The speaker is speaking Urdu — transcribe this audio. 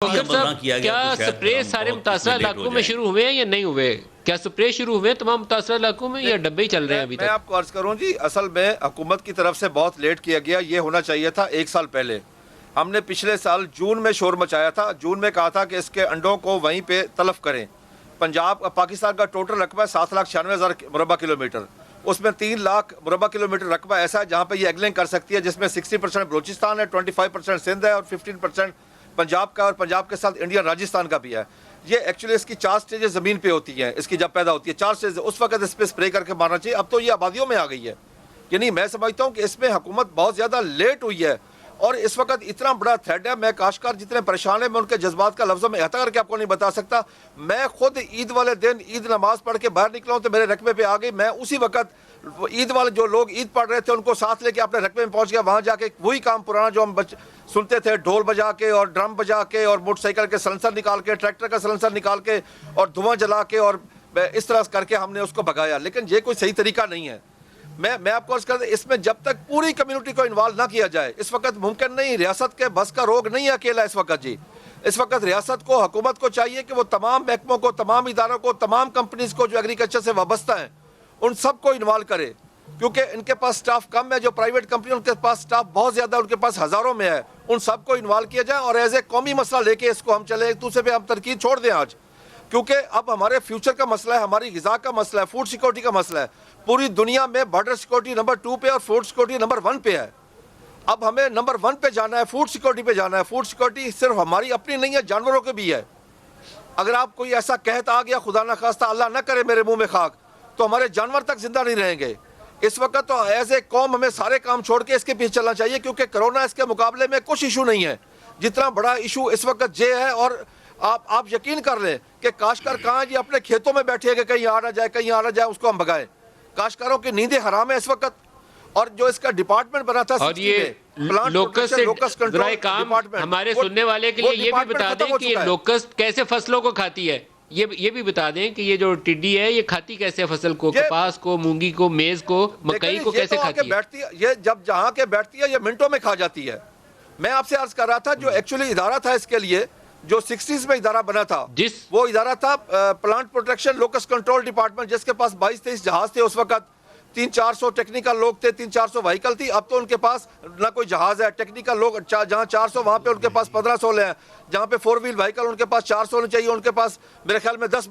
کیا سپرے سارے متاثرہ علاقوں میں شروع ہوئے ہیں یا نہیں ہوئے؟ کیا سپرے شروع ہوئے ہیں تمام متاثرہ علاقوں میں یا ڈبے ہی چل رہے ہیں ابھی تک؟ میں آپ کو عرض کروں جی، اصل میں حکومت کی طرف سے بہت لیٹ کیا گیا. یہ ہونا چاہیے تھا 1 سال پہلے. ہم نے پچھلے سال جون میں شور مچایا تھا. جون میں کہا تھا کہ اس کے انڈوں کو وہیں پہ تلف کریں. پاکستان کا ٹوٹل رقبہ 7,96,000 مربع کلومیٹر. اس میں 3 لاکھ مربع کلومیٹر رقبہ ایسا ہے جہاں پہ یہ ایگلنگ کر سکتی ہے، جس میں 60% بلوچستان ہے، 25% سندھ ہے اور 15% پنجاب کا، اور پنجاب کے ساتھ انڈیا راجستھان کا بھی ہے. یہ ایکچولی اس کی 4 سٹیجز زمین پہ ہوتی ہیں. اس کی جب پیدا ہوتی ہے 4 سٹیجز، اس وقت اس پہ سپرے کر کے مارنا چاہیے. اب تو یہ آبادیوں میں آ گئی ہے. یعنی میں سمجھتا ہوں کہ اس میں حکومت بہت زیادہ لیٹ ہوئی ہے اور اس وقت اتنا بڑا تھریٹ ہے. میں کاشتکار جتنے پریشان ہیں، میں ان کے جذبات کا لفظوں میں احاطہ کر کے آپ کو نہیں بتا سکتا. میں خود عید والے دن عید نماز پڑھ کے باہر نکلا ہوں تو میرے رقبے پہ آ گئی. میں اسی وقت عید والے جو لوگ عید پڑھ رہے تھے ان کو ساتھ لے کے اپنے رقبے میں پہنچ گیا. وہاں جا کے وہی کام پرانا جو ہم سنتے تھے، ڈھول بجا کے اور ڈرم بجا کے اور موٹر سائیکل کے سلنسر نکال کے، ٹریکٹر کا سلنسر نکال کے اور دھواں جلا کے اور اس طرح کر کے ہم نے اس کو بھگایا. لیکن یہ کوئی صحیح طریقہ نہیں ہے. میں آپ کو عرض کرتا ہوں، اس میں جب تک پوری کمیونٹی کو انوالو نہ کیا جائے اس وقت ممکن نہیں. ریاست کے بس کا روگ نہیں ہے اکیلا اس وقت جی. اس وقت ریاست کو، حکومت کو چاہیے کہ وہ تمام محکموں کو، تمام اداروں کو، تمام کمپنیز کو جو ایگریکلچر سے وابستہ ہیں ان سب کو انوالو کرے، کیونکہ ان کے پاس سٹاف کم ہے. جو پرائیویٹ کمپنی ان کے پاس سٹاف بہت زیادہ ہے، ان کے پاس ہزاروں میں ہے. ان سب کو انوالو کیا جائے اور ایز اے قومی مسئلہ لے کے اس کو ہم چلیں. ایک دوسرے پہ ہم تنقید چھوڑ دیں آج، کیونکہ اب ہمارے فیوچر کا مسئلہ ہے، ہماری غذا کا مسئلہ ہے، فوڈ سیکورٹی کا مسئلہ ہے. پوری دنیا میں بارڈر سیکورٹی نمبر 2 پہ اور فوڈ سیکورٹی نمبر 1 پہ ہے. اب ہمیں نمبر 1 پہ جانا ہے، فوڈ سیکورٹی پہ جانا ہے. فوڈ سیکورٹی صرف ہماری اپنی نہیں ہے، جانوروں کے بھی ہے. اگر آپ کوئی ایسا قحط آ گیا، خدا نہ خواستہ، اللہ نہ کرے میرے منہ میں خاک، تو ہمارے جانور تک زندہ نہیں رہیں گے. اس وقت تو ایز اے قوم ہمیں سارے کام چھوڑ کے اس کے پیچھے چلنا چاہیے، کیونکہ کرونا اس کے مقابلے میں کچھ ایشو نہیں ہے جتنا بڑا ایشو اس وقت یہ ہے. اور آپ یقین کر لیں کہ کاشتکار کہاں جی اپنے کھیتوں میں بیٹھے کہ کہیں آ نہ جائے، کہیں آ نہ جائے، اس کو ہم بھگائیں. کاشتکاروں کی نیندیں حرام ہے اس وقت. اور جو اس کا ڈپارٹمنٹ بنا تھا، اور یہ لوکسٹ سے برائے کام ہمارے سننے والے کے لیے یہ بھی بتا دیں کہ یہ لوکسٹ کیسے فصلوں کو کھاتی ہے. یہ بھی بتا دیں کہ یہ جو ٹڈی ہے یہ کھاتی کیسے فصل کو، کپاس کو، مونگی کو، میز کو، مکئی کو کیسے کھاتی ہے؟ یہ جب جہاں کے بیٹھتی ہے یہ منٹوں میں کھا جاتی ہے. میں آپ سے عرض کر رہا تھا جو ایکچولی ادارہ تھا اس کے لیے، جو 60s میں ادارہ بنا تھا، وہ ادارہ تھا plant protection locust control department, جس کے پاس 22-23 جہاز تھے اس وقت. 300-400 ٹیکنیکل لوگ تھے، 300-400 وہیکل تھی. اب تو ان کے پاس نہ کوئی جہاز ہے. ٹیکنیکل لوگ جہاں 400 وہاں پہ ان کے پاس 1500 ہیں. جہاں پہ 4 ویل وہیکل ان کے پاس 400 ہونے چاہیے، ان کے پاس میرے خیال میں 10